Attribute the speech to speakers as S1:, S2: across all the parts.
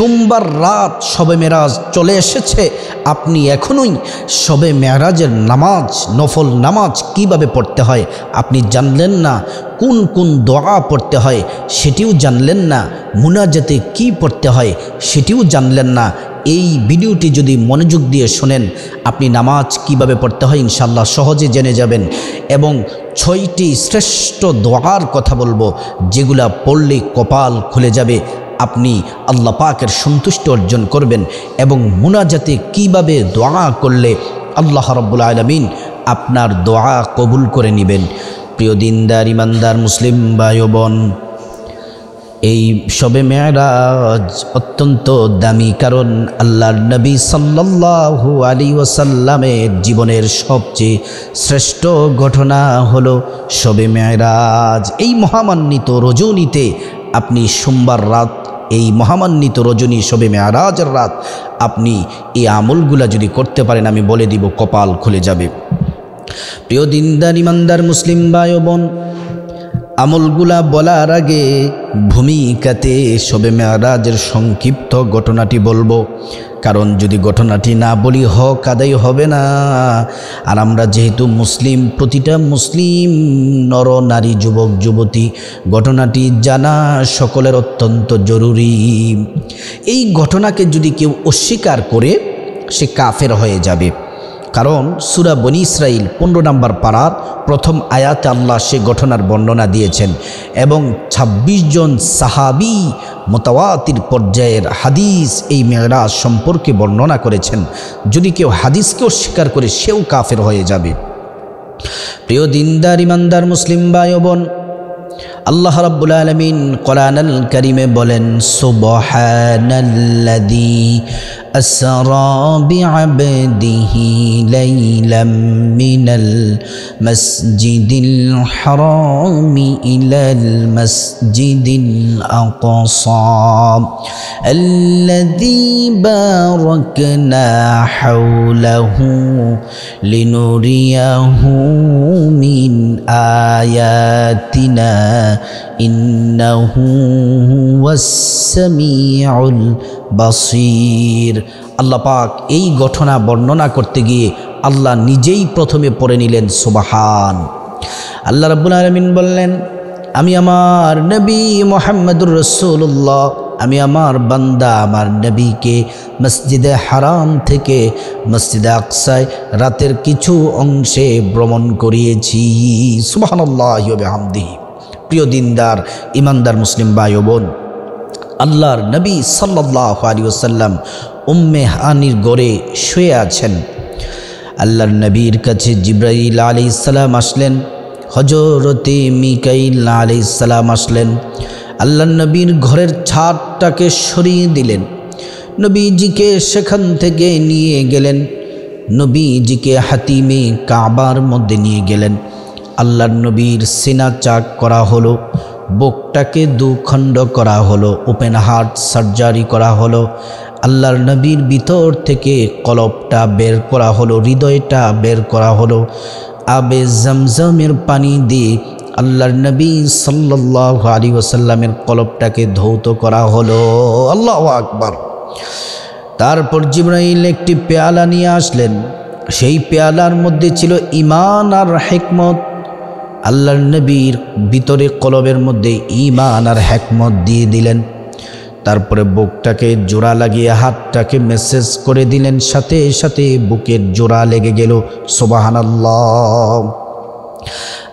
S1: সোমবার রাত শবে মেরাজ চলে এসেছে, আপনি এখনোই শবে মেরাজের নামাজ, নফল নামাজ কিভাবে পড়তে হয় আপনি জানলেন না, কোন কোন দোয়া পড়তে হয় সেটিও জানলেন না, মুনাজাতে কি পড়তে হয় সেটিও জানলেন না। এই ভিডিওটি যদি মনোযোগ দিয়ে শোনেন, আপনি নামাজ কিভাবে পড়তে হয় ইনশাআল্লাহ সহজে জেনে যাবেন। এবং 6টি শ্রেষ্ঠ দোয়ার কথা বলবো, যেগুলা পড়লে কপাল খুলে যাবে, আপনি আল্লাহ পাকের সন্তুষ্টি অর্জন করবেন। এবং মুনাজাতে কিভাবে দোয়া করলে আল্লাহ রাব্বুল আলামিন আপনার দোয়া কবুল করে নেবেন। প্রিয় দিনদার ইমানদার মুসলিম ভাই ও বোন, এই শবে মেরাজ অত্যন্ত দামি, কারণ আল্লাহর নবী সাল্লাল্লাহু আলাইহি ওয়াসাল্লামের জীবনের সবচেয়ে শ্রেষ্ঠ ঘটনা হলো শবে মেরাজ। এই মহামান্বিত রজনীতে আপনি সোমবার রাত, এই মহামান্বিত রজনী শবে মেরাজের রাত আপনি এই আমলগুলা যদি করতে পারেন, আমি বলে দিব কপাল খুলে যাবে। প্রিয় দিনদার ইমানদার মুসলিম ভাই ও বোন, আমলগুলা বলার আগে ভূমিকাতে শবে মেরাজের সংক্ষিপ্ত ঘটনাটি বলবো, কারণ যদি ঘটনাটি না বলি হক আদায় হবে না। আর আমরা যেহেতু মুসলিম, প্রতিটা মুসলিম নর নারী যুবক যুবতী ঘটনাটি জানা সকলের অত্যন্ত জরুরি। এই ঘটনাকে যদি কেউ অস্বীকার করে সে কাফের হয়ে যাবে, কারণ সূরা বনী ইসরাইল 15 নম্বর পারার প্রথম আয়াতে আল্লাহ সে ঘটনার বর্ণনা দিয়েছেন এবং 26 জন সাহাবী মুতাওয়াতির পর্যায়ের হাদিস এই মেরাজ সম্পর্কে বর্ণনা করেছেন। যদি কেউ হাদিসকে অস্বীকার করে সেও কাফের হয়ে যাবে। প্রিয় দিনদার ইমানদার মুসলিম ভাই ও বোন, আল্লাহ রাব্বুল আলামিন কোরআনুল কারীমে বলেন, সুবহানাল্লাযী আসরা বিআবদিহি লাইলাম মিনাল মাসজিদিল হারামি ইলাল মাসজিদিল আকসা আল্লাযী বারাকনা হাওলাহু লিনুরিয়াহু মিন আয়াতিনা ইন্নাহু হুয়াস সামিউল বাসীর। আল্লাহ পাক এই ঘটনা বর্ণনা করতে গিয়ে আল্লাহ নিজেই প্রথমে পড়ে নিলেন সুবহান। আল্লাহ রাব্বুল আলামিন বললেন, আমি আমার নবী মুহাম্মদুর রাসূলুল্লাহ, আমি আমার বান্দা আমার নবীকে মসজিদে হারাম থেকে মসজিদে আকসায় রাতের কিছু অংশে ভ্রমণ করিয়েছি। সুবহানাল্লাহি ওয়া বিহামদিহি। প্রিয় দিনদার ইমানদার মুসলিম ভাই ও বোন, আল্লাহর নবী সাল্লাল্লাহু আলাইহি ওয়াসাল্লাম উম্মে হানির ঘরে শুয়ে আছেন। আল্লাহর নবীর কাছে জিবরাইল আলাইহিস সালাম আসলেন, হযরতে মিকাইল আলাইহিস সালাম আসলেন। আল্লাহর নবীর ঘরের ছাদটাকে সরিয়ে দিলেন, নবীজিকে সেখান থেকে নিয়ে গেলেন, নবীজিকে হাতিমে কাবার মধ্যে নিয়ে গেলেন। আল্লাহর নবীর সিনা চাক করা হলো, বুকটাকে দুখণ্ড করা হলো, ওপেন হার্ট সার্জারি করা হলো। আল্লাহর নবীর ভিতর থেকে কলবটা বের করা হলো, হৃদয়টা বের করা হলো। আবে জমজমের পানি দিয়ে আল্লাহর নবী সাল্লাল্লাহু আলাইহি ওয়াসাল্লামের কলবটাকে ধৌত করা হলো। আল্লাহু আকবার। তারপর জিবরাইল একটি পেয়ালা নিয়ে আসলেন, সেই পেয়ালার মধ্যে ছিল ঈমান আর হিকমত। আল্লাহর নবীর ভিতরে কলবের মধ্যে ঈমান আর হিকমত দিয়ে দিলেন। তারপরে বুকটাকে জোড়া লাগিয়ে হাতটাকে মেসেজ করে দিলেন, সাথে সাথে বুকের জোড়া লেগে গেল। সুবহানাল্লাহ।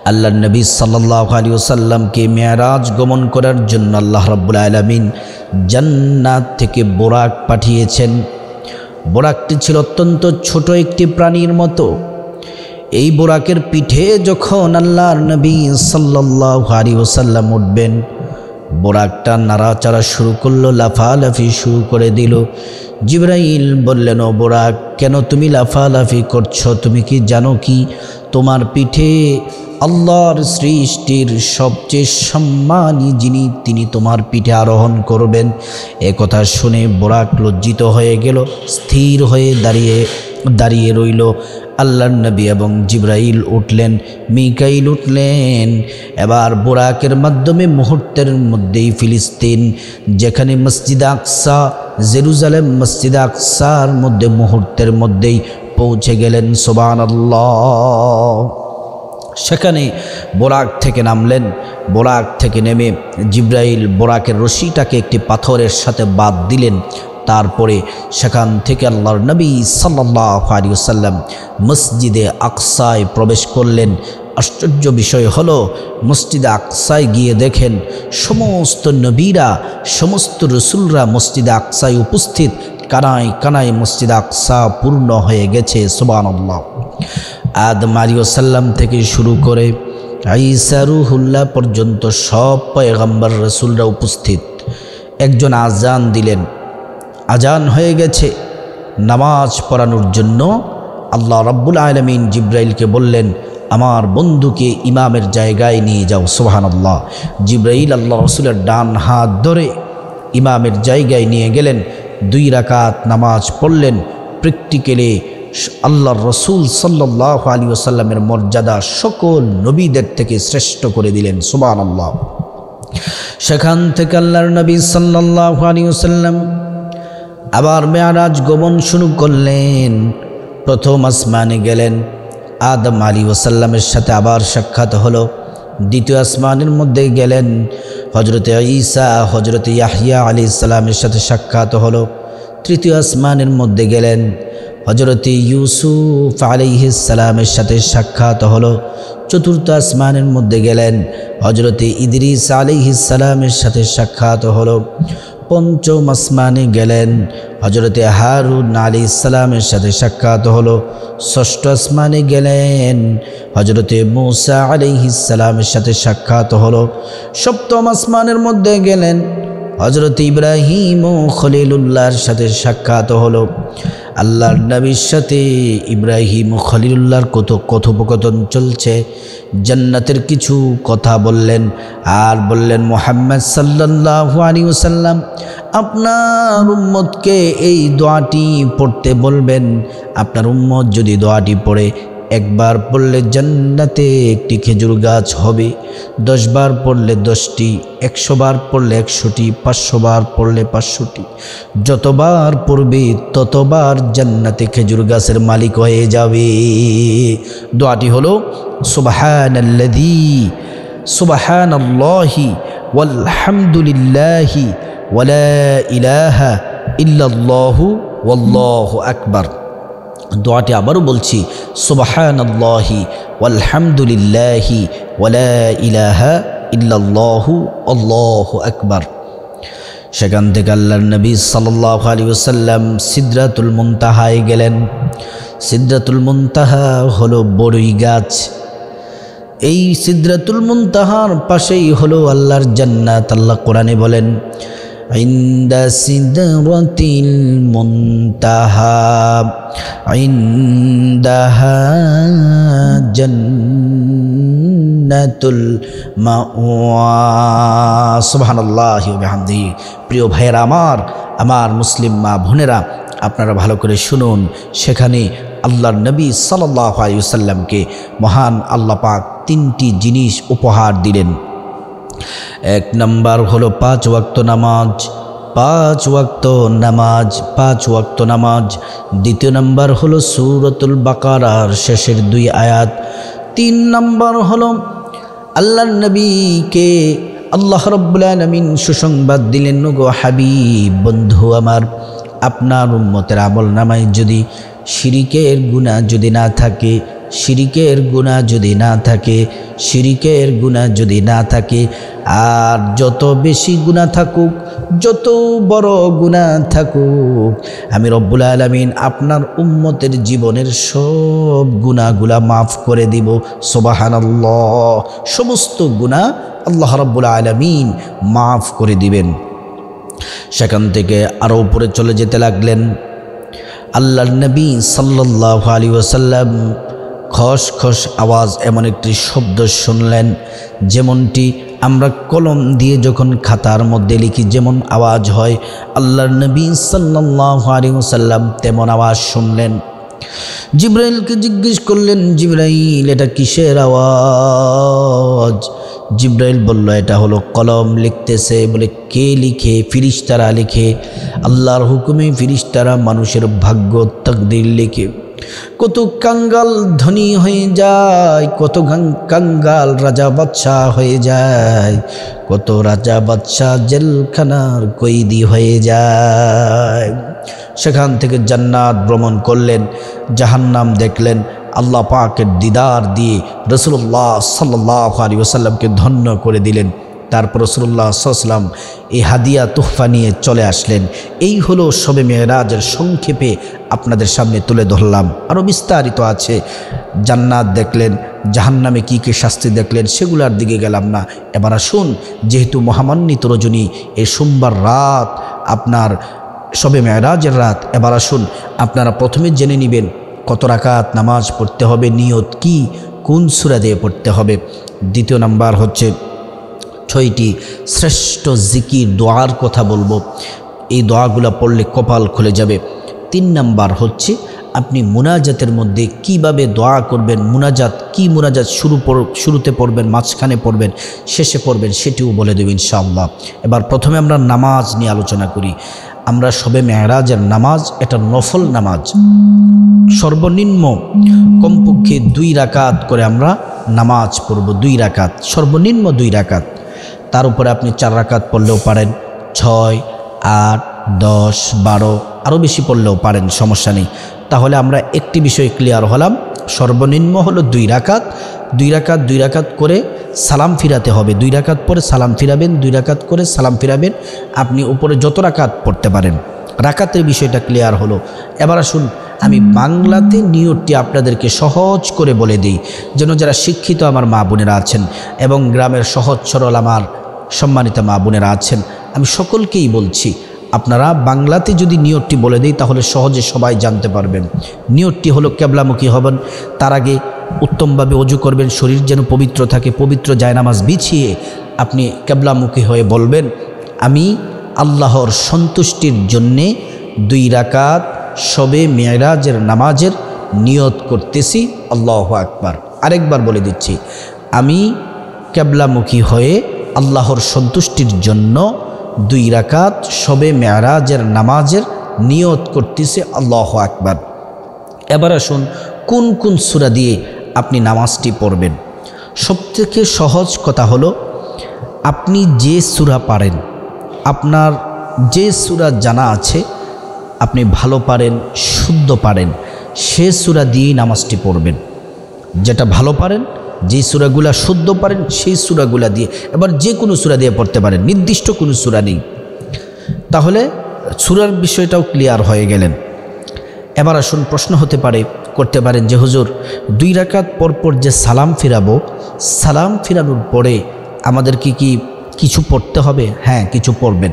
S1: আল্লাহর নবী সাল্লাল্লাহু আলাইহি ওয়াসাল্লামকে মেরাজ গমন করার জন্য আল্লাহ রাব্বুল আলামিন জান্নাত থেকে বোরাক পাঠিয়েছেন। বোরাকটি ছিল অত্যন্ত ছোট একটি প্রাণীর মতো। এই বোরাকের পিঠে যখন আল্লাহর নবী সাল্লাল্লাহু আলাইহি ওয়াসাল্লাম উঠবেন, বোরাকটা নাড়াচাড়া শুরু করলো, লাফালাফি শুরু করে দিল। জিবরাইল বললেন, ও বোরাক, কেন তুমি লাফালাফি করছো? তুমি কি জানো কি তোমার পিঠে আল্লাহর সৃষ্টির সবচেয়ে সম্মানী যিনি, তিনি তোমার পিঠে আরোহণ করবেন? এ কথা শুনে বোরাক লজ্জিত হয়ে গেল, স্থির হয়ে দাঁড়িয়ে রইল। আল্লাহর নবী এবং জিবরাইল উঠলেন, মিকাইল উঠলেন। এবার বোরাকের মাধ্যমে মুহূর্তের মধ্যেই ফিলিস্তিন, যেখানে মসজিদ আকসা জেরুজালেম মসজিদে আকসার মধ্যে মুহূর্তের মধ্যেই পৌঁছে গেলেন। সুবহানাল্লাহ। সেখানে বোরাক থেকে নামলেন। বোরাক থেকে নেমে জিব্রাইল বোরাকের রশিটাকে একটি পাথরের সাথে বাঁধ দিলেন। তারপরে সেখান থেকে আল্লাহর নবী সাল্লাল্লাহু আলাইহি ওয়াসাল্লাম মসজিদে আকসায় প্রবেশ করলেন। আশ্চর্য বিষয় হলো, মসজিদে আকসায় গিয়ে দেখেন সমস্ত নবীরা, সমস্ত রসুলরা মসজিদে আকসায় উপস্থিত। কানায় কানায় মসজিদে আকসা পূর্ণ হয়ে গেছে। সুবহানাল্লাহ। আদম আলাইহিস সালাম থেকে শুরু করে ঈসা রূহুল্লাহ পর্যন্ত সব পয়গম্বর রসুলরা উপস্থিত। একজন আজান দিলেন। আজান হয়ে গেছে। নামাজ পড়ানোর জন্য আল্লাহ রাব্বুল আলামিন জিব্রাইলকে বললেন, আমার বন্ধুকে ইমামের জায়গায় নিয়ে যাও। সুবহানাল্লাহ। জিব্রাইল আল্লাহ রসুলের ডান হাত ধরে ইমামের জায়গায় নিয়ে গেলেন। 2 রাকাত নামাজ পড়লেন। প্র্যাকটিক্যালি আল্লাহর রসুল সাল্লাল্লাহু আলাইহি ওয়াসাল্লামের মর্যাদা সকল নবীদের থেকে শ্রেষ্ঠ করে দিলেন। সুবহানাল্লাহ। সেখান থেকে আল্লাহর নবী সাল্লাল্লাহু আলাইহি ওয়াসাল্লাম আবার মেরাজ গমন শুরু করলেন। প্রথম আসমানে গেলেন। আদম আলাইহিস সালামের সাথে আবার সাক্ষাৎ হলো। দ্বিতীয় আসমানের মধ্যে গেলেন। হযরতে ঈসা, হযরতে ইয়াহইয়া আলাইহিস সালামের সাথে সাক্ষাৎ হলো। তৃতীয় আসমানের মধ্যে গেলেন। হযরতে ইউসুফ আলাইহিস সালামের সাথে সাক্ষাৎ হলো। চতুর্থ আসমানের মধ্যে গেলেন। হযরতে ইদ্রিস আলাইহিস সালামের সাথে সাক্ষাৎ হলো। পঞ্চম আসমানে গেলেন। হযরতে হারুন আলাইহিস সালামের সাথে সাক্ষাৎ হলো। ষষ্ঠ আসমানে গেলেন। হযরতে মূসা আলাইহিস সালামের সাথে সাক্ষাৎ হলো। সপ্তম আসমানের মধ্যে গেলেন। হযরতে ইব্রাহিম ও খলিলুল্লাহর সাথে সাক্ষাৎ হলো। আল্লাহর নবীর সাথে ইব্রাহিম ও খলিলুল্লাহর কথোপকথন চলছে। জান্নাতের কিছু কথা বললেন। আর বললেন, মুহাম্মদ সাল্লাল্লাহু আলাইহি ওয়াসাল্লাম আপনার উম্মতকে এই দোয়াটি পড়তে বলবেন। আপনার উম্মত যদি দোয়াটি পড়ে, একবার পড়লে জান্নাতে একটি খেজুর গাছ হবে, 10 বার পড়লে 10টি, 100 বার পড়লে 100টি, 500 বার পড়লে 500টি, যতবার পড়বে ততবার জান্নাতে খেজুর গাছের মালিক হয়ে যাবে। দোয়াটি হলো সুবহানাল্লাহি ওয়ালহামদুলিল্লাহি ওয়ালা ইলাহা ইল্লাল্লাহু ওয়াল্লাহু আকবার। দোয়াটি আবারও বলছি, সুবহানাল্লাহি ওয়ালহামদুলিল্লাহি ওয়ালা ইলাহা ইল্লাল্লাহু আল্লাহু আকবার। সেখান থেকে আল্লাহর নবী সাল্লাল্লাহু আলাইহি ওয়াসাল্লাম সিদরাতুল মুনতাহায় গেলেন। সিদরাতুল মুনতাহা হলো বড়ই গাছ। এই সিদরাতুল মুনতাহার পাশেই হলো আল্লাহর জান্নাত। আল্লাহ কোরআনে বলেন, ইনদা সিদরাতিল মুনতাহা ইনদাহা জান্নাতুল মাওয়া। সুবহানাল্লাহি ওয়া বিহামদিহি। প্রিয় ভাইয়েরা আমার মুসলিম মা বোনেরা, আপনারা ভালো করে শুনুন। সেখানে আল্লাহর নবী সাল্লাল্লাহু আলাইহি ওয়াসাল্লামকে মহান আল্লাহ পাক 3টি জিনিস উপহার দিলেন। 1 নম্বর হলো 5 ওয়াক্ত নামাজ। 5 ওয়াক্ত নামাজ। দ্বিতীয় নম্বর হলো সূরাতুল বাকারার শেষের 2 আয়াত। 3 নম্বর হলো আল্লাহর নবীকে আল্লাহ রাব্বুল আলামিন সুসংবাদ দিলেন, ওগো হাবিব, বন্ধু আমার, আপনার উম্মতের আমল নামায় যদি শিরিকের গুনাহ যদি না থাকে, আর যত বেশি গুনাহ থাকুক, যত বড় গুনাহ থাকুক, আমি রব্বুল আলামিন আপনার উম্মতের জীবনের সব গুনাহগুলা মাফ করে দিব। সুবহানাল্লাহ। সমস্ত গুনাহ আল্লাহ রাব্বুল আলামিন মাফ করে দিবেন। সেখান থেকে আরও উপরে চলে যেতে লাগলেন। আল্লাহর নবী সাল্লাল্লাহু আলাইহি ওয়াসাল্লাম খসখস আওয়াজ এমন একটি শব্দ শুনলেন, যেমনটি আমরা কলম দিয়ে যখন খাতার মধ্যে লিখি যেমন আওয়াজ হয়, আল্লাহর নবী সাল্লাল্লাহু আলাইহি ওয়াসাল্লাম তেমন আওয়াজ শুনলেন। জিব্রাইলকে জিজ্ঞেস করলেন, জিব্রাইল এটা কিসের আওয়াজ? জিব্রাইল বলল, এটা হলো কলম লিখতেছে। বলে কে লিখে? ফিরিস্তারা লিখে। আল্লাহর হুকুমে ফিরিস্তারা মানুষের ভাগ্য তাকদীর লিখে। কত কাঙ্গাল ধনী হয়ে যায়, কত কাঙ্গাল রাজা বাদশাহ হয়ে যায়, কত রাজা বাদশাহ জেলখানার কয়েদি হয়ে যায়। সেখান থেকে জান্নাত ভ্রমণ করলেন, জাহান্নাম দেখলেন। আল্লাহ পাকের দিদার দিয়ে রাসূলুল্লাহ সাল্লাল্লাহু আলাইহি ওয়াসাল্লামকে ধন্য করে দিলেন। তারপর রাসূলুল্লাহ সাল্লাল্লাহু আলাইহি ওয়াসাল্লাম এই হাদিয়া তোহফা নিয়ে চলে আসলেন। এই হলো শবে মেরাজের সংক্ষেপে আপনাদের সামনে তুলে ধরলাম। আরও বিস্তারিত আছে। জান্নাত দেখলেন, জাহান্নামে কী কী শাস্তি দেখলেন, সেগুলোর দিকে গেলাম না। এবার আসুন, যেহেতু মহামান্বিত রজনী, এই সোমবার রাত আপনার শবে মেরাজের রাত, এবার আসুন আপনারা প্রথমে জেনে নেবেন কত রাকাত নামাজ পড়তে হবে, নিয়ত কি, কোন সূরা দিয়ে পড়তে হবে। দ্বিতীয় নাম্বার হচ্ছে 6টি শ্রেষ্ঠ জিকির দোয়ার কথা বলবো, এই দোয়াগুলো পড়লে কপাল খুলে যাবে। 3 নাম্বার হচ্ছে আপনি মুনাজাতের মধ্যে কিভাবে দোয়া করবেন, মুনাজাত কি, মুনাজাত শুরুতে পড়বেন, মাঝখানে পড়বেন, শেষে পড়বেন, সেটিও বলে দেব ইনশাআল্লাহ। এবার প্রথমে আমরা নামাজ নিয়ে আলোচনা করি। আমরা শবে মেরাজের নামাজ, এটা নফল নামাজ। সর্বনিম্ন কমপক্ষে 2 রাকাত করে আমরা নামাজ পড়ব। 2 রাকাত, সর্বনিম্ন 2 রাকাত। তার উপরে আপনি 4 রাকাত পড়লেও পারেন, 6, 8, 10, 12 আরও বেশি পড়লেও পারেন, সমস্যা নেই। তাহলে আমরা একটি বিষয় ক্লিয়ার হলাম, সর্বনিম্ন হলো 2 রাকাত। 2 রাকাত 2 রাকাত করে সালাম ফিরাতে হবে। 2 রাকাত পরে সালাম ফিরাবেন, 2 রাকাত করে সালাম ফিরাবেন। আপনি উপরে যত রাকাত পড়তে পারেন। রাকাতের বিষয়টা ক্লিয়ার হলো। এবার আসুন আমি বাংলাতে নিয়তটি আপনাদেরকে সহজ করে বলে দিই, যেন যারা শিক্ষিত আমার মা বোনেরা আছেন এবং গ্রামের সহজ সরল আমার সম্মানিত মা বোনেরা আছেন, আমি সকলকেই বলছি, আপনারা বাংলাতে যদি নিয়তটি বলে দিই তাহলে সহজে সবাই জানতে পারবেন। নিয়তটি হলো কেবলামুখী হবেন, তার আগে উত্তমভাবে ওযু করবেন, শরীর যেন পবিত্র থাকে। পবিত্র জায়নামাজ বিছিয়ে আপনি কেবলামুখী হয়ে বলবেন, আমি আল্লাহর সন্তুষ্টির জন্যে 2 রাকাত শবে মেরাজের নামাজের নিয়ত করতেছি। আল্লাহু আকবার। আরেকবার বলে দিচ্ছি, আমি কেবলামুখী হয়ে আল্লাহর সন্তুষ্টির জন্য 2 রাকাত শবে মেরাজের নামাজের নিয়ত করতেছি। আল্লাহু আকবার। এবার আসুন কোন কোন সূরা দিয়ে আপনি নামাজটি পড়বেন। সবথেকে সহজ কথা হলো, আপনি যে সূরা পারেন, আপনার যে সূরা জানা আছে, আপনি ভালো পারেন, শুদ্ধ পারেন, সে সূরা দিয়েই নামাজটি পড়বেন। যেটা ভালো পারেন, যে সূরাগুলা শুদ্ধ পারেন, সেই সূরাগুলা দিয়ে। এবার যে কোনো সূরা দিয়ে পড়তে পারেন, নির্দিষ্ট কোনো সূরা নেই। তাহলে সূরার বিষয়টাও ক্লিয়ার হয়ে গেলেন। এবার আসুন প্রশ্ন করতে পারেন যে হুজুর 2 রাকাত পরপর যে সালাম ফিরাবো, সালাম ফিরানোর পরে আমাদেরকে কি কিছু পড়তে হবে? হ্যাঁ, কিছু পড়বেন।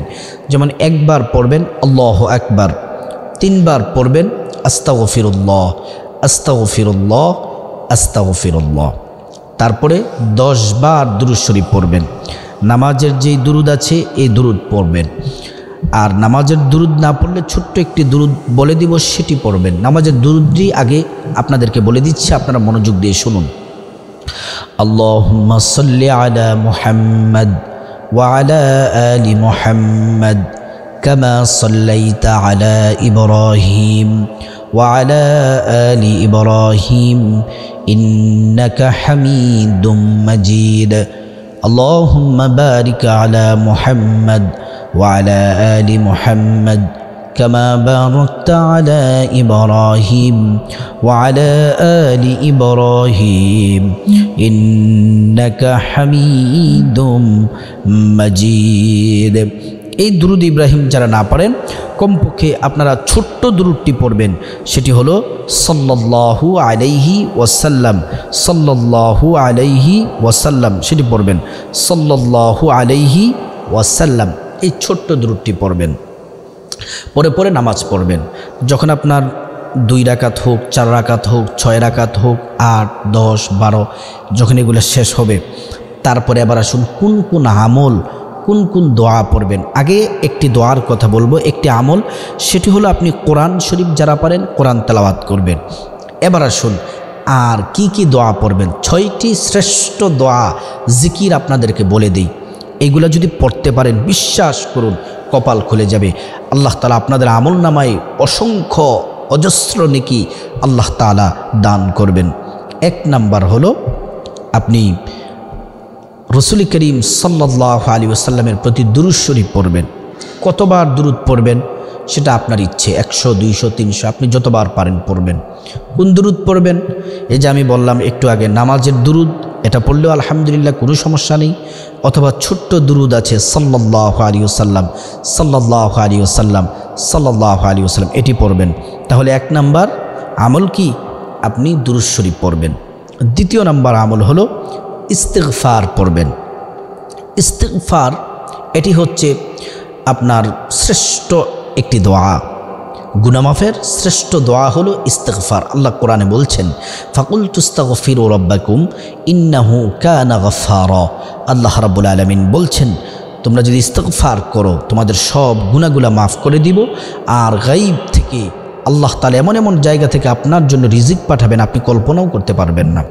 S1: যেমন 1 বার পড়বেন আল্লাহু আকবার, 3 বার পড়বেন আস্তাগফিরুল্লাহ, আস্তাগফিরুল্লাহ, আস্তাগফিরুল্লাহ। তারপরে 10 বার দুরূদ শরীফ পড়বেন। নামাজের যেই দুরূদ আছে এই দুরূদ পড়বেন। আর নামাজের দুরূদ না পড়লে ছোট্ট একটি দুরূদ বলে দিব, সেটি পড়বেন। নামাজের দুরূদটি আগে আপনাদেরকে বলে দিচ্ছি, আপনারা মনোযোগ দিয়ে শুনুন। আল্লাহুম্মা সাল্লি আলা মুহাম্মাদ ওয়া আলা আলি মুহাম্মাদ কামা সাল্লাইতা আলা ইব্রাহিম ওয়া আলা আলি ইব্রাহিম ইন্নাকা হামিদুম মাজিদ। আল্লাহুম্মা বারিক আলা মুহাম্মাদ وعلى آل محمد كما باركت على إبراهيم وعلى آل إبراهيم إنك حميد مجيد। এই দুরূদ ইব্রাহিম যারা না পারেন, কমপক্ষে আপনারা ছোট্ট দুরূদটি পড়বেন, সেটি হলো সাল্লাল্লাহু আলাইহি ওয়াসাল্লাম, সাল্লাল্লাহু আলাইহি ওয়াসাল্লাম, সেটি পড়বেন। সাল্লাল্লাহু আলাইহি ওয়াসাল্লাম, এই ছোট্ট দুরূদটি পড়বেন। পরে নামাজ পড়বেন। যখন আপনার 2 রাকাত হোক, 4 রাকাত হোক, 6 রাকাত হোক, 8, 10, 12, যখন এগুলো শেষ হবে, তারপরে আবার আসুন কোন কোন আমল কোন কোন দোয়া পড়বেন। আগে একটি দোয়ার কথা বলবো, একটি আমল, সেটি হলো আপনি কোরআন শরীফ যারা পারেন কোরআন তেলাওয়াত করবেন। এবার আসুন আর কি কি দোয়া পড়বেন। 6টি শ্রেষ্ঠ দোয়া জিকির আপনাদেরকে বলে দিই। এইগুলা যদি পড়তে পারেন বিশ্বাস করুন কপাল খুলে যাবে। আল্লাহ তাআলা আপনাদের আমল নামায় অসংখ্য অজস্র নেকি আল্লাহ তাআলা দান করবেন। 1 নাম্বার হলো আপনি রসুল করিম সাল্লাল্লাহু আলাইহি ওয়াসাল্লামের প্রতি দুরূদ শরীফ পড়বেন। কতবার দুরূদ পড়বেন সেটা আপনার ইচ্ছে, 100, 200, 300 আপনি যতবার পারেন পড়বেন। কোন দুরূদ পড়বেন? এই যে আমি বললাম একটু আগে নামাজের দুরূদ, এটা পড়লেও আলহামদুলিল্লাহ কোনো সমস্যা নেই। অথবা ছোট্ট দুরূদ আছে সাল্লাল্লাহু আলাইহি ওয়াসাল্লাম, সাল্লাল্লাহু আলাইহি ওয়াসাল্লাম, সাল্লাল্লাহু আলাইহি ওয়াসাল্লাম, এটি পড়বেন। তাহলে 1 নাম্বার আমল কি? আপনি দুরূদ শরীফ পড়বেন। 2 নাম্বার আমল হলো ইস্তিগফার পড়বেন। ইস্তিগফার এটি হচ্ছে আপনার শ্রেষ্ঠ একটি দোয়া। গুনাহ মাফের শ্রেষ্ঠ দোয়া হলো ইস্তিগফার। আল্লাহ কোরআনে বলছেন ফাকুলতুস্তাগফিরু রাব্বাকুম ইন্নাহু কানা গাফফারা। আল্লাহ রাব্বুল আলামিন বলছেন তোমরা যদি ইস্তিগফার করো তোমাদের সব গুনাহগুলো মাফ করে দিব, আর গায়ব থেকে আল্লাহ তাআলা এমন এমন জায়গা থেকে আপনার জন্য রিজিক পাঠাবেন আপনি কল্পনাও করতে পারবেন না।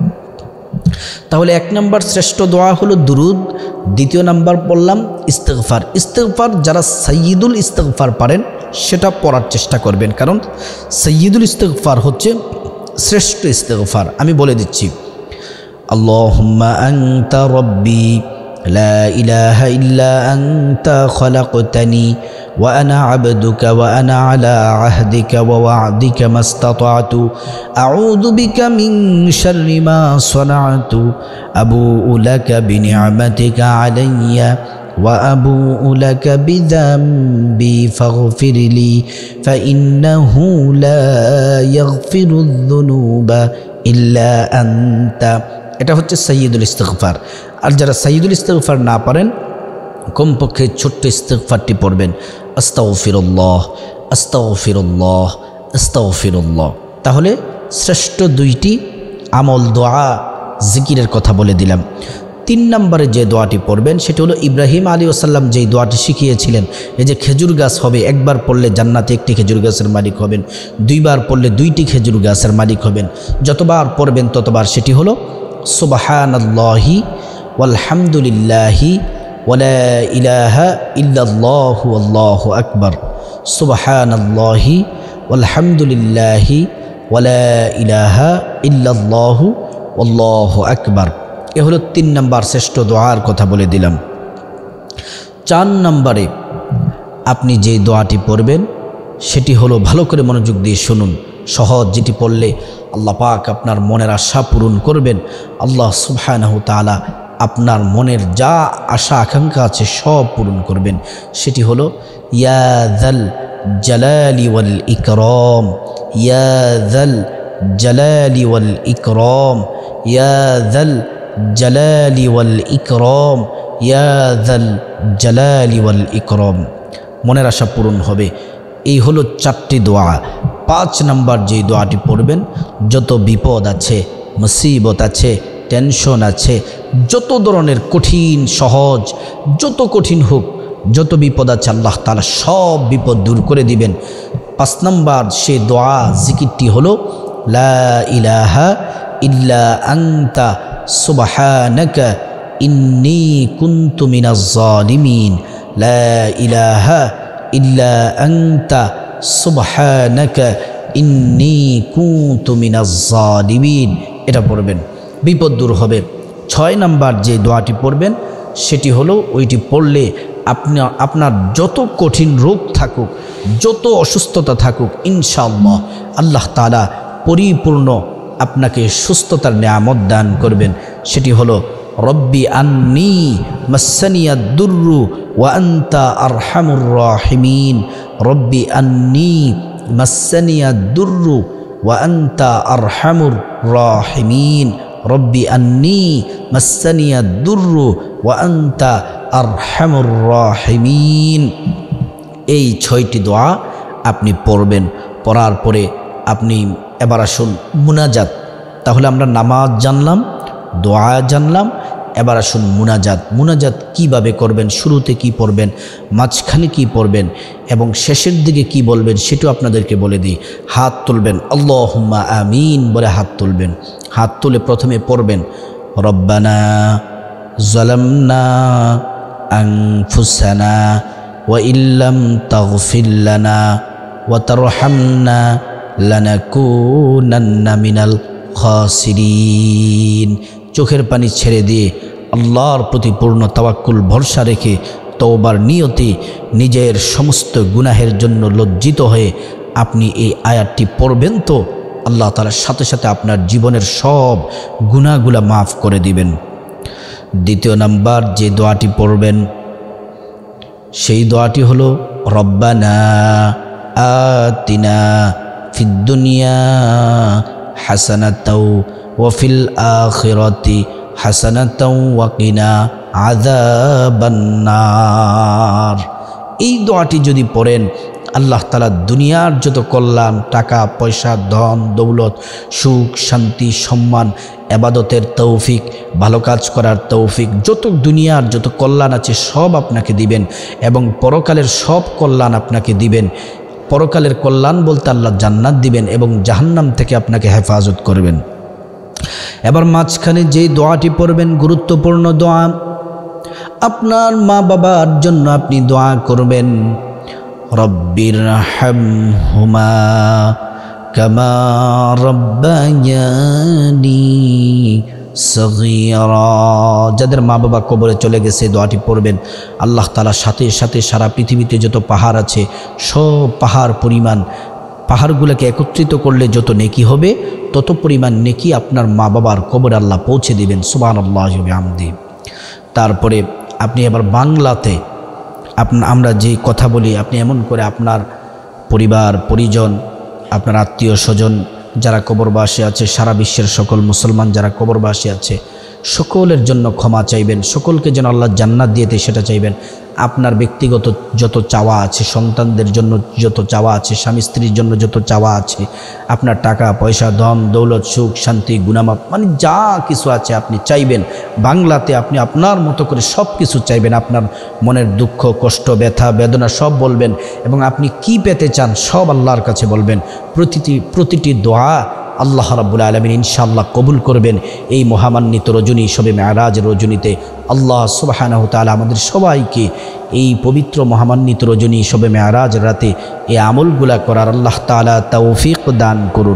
S1: তাহলে 1 নাম্বার শ্রেষ্ঠ দোয়া হলো দুরুদ। 2 নাম্বার বললাম ইস্তিগফার। ইস্তিগফার যারা সাইয়্যিদুল ইস্তিগফার পারেন সেটা পড়ার চেষ্টা করবেন, কারণ সাইয়্যিদুল ইস্তিগফার হচ্ছে শ্রেষ্ঠ ইস্তিগফার। আমি বলে দিচ্ছি আল্লাহুম্মা আনতা রাব্বি লা ইলাহা ইল্লা আনতা খলাকতানি ওয়া আনা আবদুকা ওয়া আনা আলা আহদিকা ওয়া ওয়া'দিকা মাস্তাতা'তু আউযু বিকা মিন শাররি মা সানা'তু আবুউ লাকা বিনি'মাতিকা আলাইয়া ওয়া আবুউ লাকা বিযামবি ফাগফিরলি ফাইন্নাহু লা ইয়াগফিরুয যুনুবা ইল্লা আনতা। এটা হচ্ছে সাইয়্যিদুল ইস্তিগফার। আর যারা সাইয়্যিদুল ইস্তিগফার না পারেন কমপক্ষে ছোট্ট ইস্তিগফারটি পড়বেন, আস্তাগফিরুল্লাহ আস্তাগফিরুল্লাহ আস্তাগফিরুল্লাহ। তাহলে শ্রেষ্ঠ 2টি আমল দোয়া জিকিরের কথা বলে দিলাম। 3 নম্বরে যে দোয়াটি পড়বেন সেটি হলো ইব্রাহিম আলাইহিস সালাম যেই দোয়াটি শিখিয়েছিলেন, এই যে খেজুর গাছ হবে, একবার পড়লে জান্নাতে 1টি খেজুর গাছের মালিক হবেন, 2বার পড়লে 2টি খেজুর গাছের মালিক হবেন। যতবার পড়বেন ততবার সেটি হলো সুবহানাল্লাহি ওয়ালহামদুলিল্লাহি ওয়ালা ইলাহা ইল্লাল্লাহু আল্লাহু আকবার। সুবহানাল্লাহি ওয়ালহামদুলিল্লাহি ওয়ালা ইলাহা ইল্লাল্লাহু আল্লাহু আকবার। এ হলো 3 নম্বর শ্রেষ্ঠ দোয়ার কথা বলে দিলাম। 4 নম্বরে আপনি যে দোয়াটি পড়বেন সেটি হলো, ভালো করে মনোযোগ দিয়ে শুনুন, সহজ, যেটি পড়লে আল্লাহ পাক আপনার মনের আশা পূরণ করবেন। আল্লাহ সুবহানাহু তাআলা আপনার মনের যা আশা আকাঙ্ক্ষা আছে সব পূরণ করবেন। সেটি হলো ইয়া যাল জালালি ওয়াল ইকরাম, ইয়া যাল জালালি ওয়াল ইকরাম, ইয়া যাল জালালি ওয়াল ইকরাম, ইয়া যাল জালালি ওয়াল ইকরাম। মনের আশা পূরণ হবে। এই হলো 4টি দোয়া। 5 নম্বর যে দোয়াটি পড়বেন, যত বিপদ আছে, মুসিবত আছে, টেনশন আছে, যত ধরনের কঠিন সহজ, যত কঠিন হোক, যত বিপদ আছে আল্লাহ তাআলা সব বিপদ দূর করে দিবেন। 5 নম্বর সে দোয়া জিকিরটি হলো লা ইলাহা ইল্লা আনতা সুবহানাকা ইন্নী কুনতু মিনাজ জালিমিন। লা ইলাহা ইল্লা আনতা সুবহানাকা ইন্নী কুনতু মিনাজ জালিমিন। এটা পড়বেন, বিপদ দূর হবে। 6 নম্বর যে দোয়াটি পড়বেন সেটি হলো, ওইটি পড়লে আপনার যত কঠিন রোগ থাকুক, যত অসুস্থতা থাকুক, ইনশাআল্লাহ আল্লাহ তাআলা পরিপূর্ণ আপনাকে সুস্থতার নিয়ামত দান করবেন। সেটি হলো রব্বি আন্নী মাসসানিয়াদ দুররু ওয়া আনতা আরহামুর রাহিমিন। রব্বি আন্নী মাসসানিয়াদ দুররু ওয়া আনতা আরহামুর রাহিমিন। রব্বি আন্নী মাসসানিয়াদ দুররু ওয়া আনতা আরহামুর রাহিমিন। এই 6টি দোয়া আপনি পড়বেন। পড়ার পরে আপনি এবার আসুন মুনাজাত। তাহলে আমরা নামাজ জানলাম, দোয়া জানলাম, এবার আসুন মুনাজাত। মুনাজাত কিভাবে করবেন, শুরুতে কি পড়বেন, মাঝখানে কি পড়বেন এবং শেষের দিকে কি বলবেন সেটাও আপনাদেরকে বলে দিই। হাত তুলবেন, আল্লাহুম্মা আমিন বলে হাত তুলবেন। হাত তুলে প্রথমে পড়বেন রব্বানা যালামনা আনফুসানা ওয়া ইল্লাম তাগফির লানা ওয়া তারহামনা লানাকুনান্না মিনাল খাসিরিন। চোখের পানি ছেড়ে দিয়ে আল্লাহর প্রতি পূর্ণ তাওয়াক্কুল ভরসা রেখে তওবার নিয়তে নিজের সমস্ত গুনাহের জন্য লজ্জিত হয়ে আপনি এই আয়াতটি পড়বেন, তো আল্লাহ তাআলার সাথে সাথে আপনার জীবনের সব গুনাহগুলা মাফ করে দিবেন। দ্বিতীয় নাম্বার যে দোয়াটি পড়বেন সেই দোয়াটি হলো রব্বানা আতিনা ফিদ দুনিয়া হাসানাতাও ওয়া ফিল আখিরাতি হাসানাতাও ওয়া কিনা আযাবান নার। এই দোয়াটি যদি পড়েন আল্লাহ তাআলা দুনিয়ার যত কল্যাণ, টাকা পয়সা, ধন দৌলত, সুখ শান্তি সম্মান, ইবাদতের তৌফিক, ভালো কাজ করার তৌফিক, যত দুনিয়ার যত কল্যাণ আছে সব আপনাকে দিবেন এবং পরকালের সব কল্যাণ আপনাকে দিবেন। পরকালের কল্যাণ বলতে আল্লাহ জান্নাত দিবেন এবং জাহান্নাম থেকে আপনাকে হেফাজত করবেন। এবার মাঝখানে যে দোয়াটি পড়বেন গুরুত্বপূর্ণ দোয়া, আপনার মা বাবার জন্য আপনি দোয়া করবেন রব্বির হামহুমা কামা রব্বায়ানি সগীরা। যাদের মা বাবা কবরে চলে গেছে দোয়াটি পড়বেন। আল্লাহ তাআলার সাথে সাথে সারা পৃথিবীতে যত পাহাড় আছে সব পাহাড় পরিমাণ, পাহাড়গুলোকে একত্রিত করলে যত নেকি হবে তত পরিমাণ নেকি আপনার মা বাবার কবরে আল্লাহ পৌঁছে দিবেন। সুবহানাল্লাহি ওয়া বিহামদিহি। তারপরে আপনি এবার বাংলাতে আমরা যে কথা বলি আপনি এমন করে আপনার পরিবার পরিজন, আপনার আত্মীয় স্বজন যারা কবরবাসী আছে, সারা বিশ্বের সকল মুসলমান যারা কবরবাসী আছে সকলের জন্য ক্ষমা চাইবেন, সকলকে যেন আল্লাহ জান্নাত দিয়েতে সেটা চাইবেন। আপনার ব্যক্তিগত যত চাওয়া আছে, সন্তানদের জন্য যত চাওয়া আছে, স্বামী স্ত্রীর জন্য যত চাওয়া আছে, আপনার টাকা পয়সা ধন দৌলত সুখ শান্তি গুনামাপ মানে যা কিছু আছে আপনি চাইবেন। বাংলাতে আপনি আপনার মতো করে সব কিছু চাইবেন, আপনার মনের দুঃখ কষ্ট ব্যথা বেদনা সব বলবেন এবং আপনি কি পেতে চান সব আল্লাহর কাছে বলবেন। প্রতিটি দোয়া আল্লাহ রাব্বুল আলামিন ইনশাআল্লাহ কবুল করবেন। এই মহামান্বিত রজনী শবে মেরাজ রজনীতে আল্লাহ সুবহানাহু ওয়া তাআলা আমাদের সবাইকে এই পবিত্র মহামান্বিত রজনী শবে মেরাজ রাতে এই আমলগুলা করার আল্লাহ তাআলা তৌফিক দান করুন।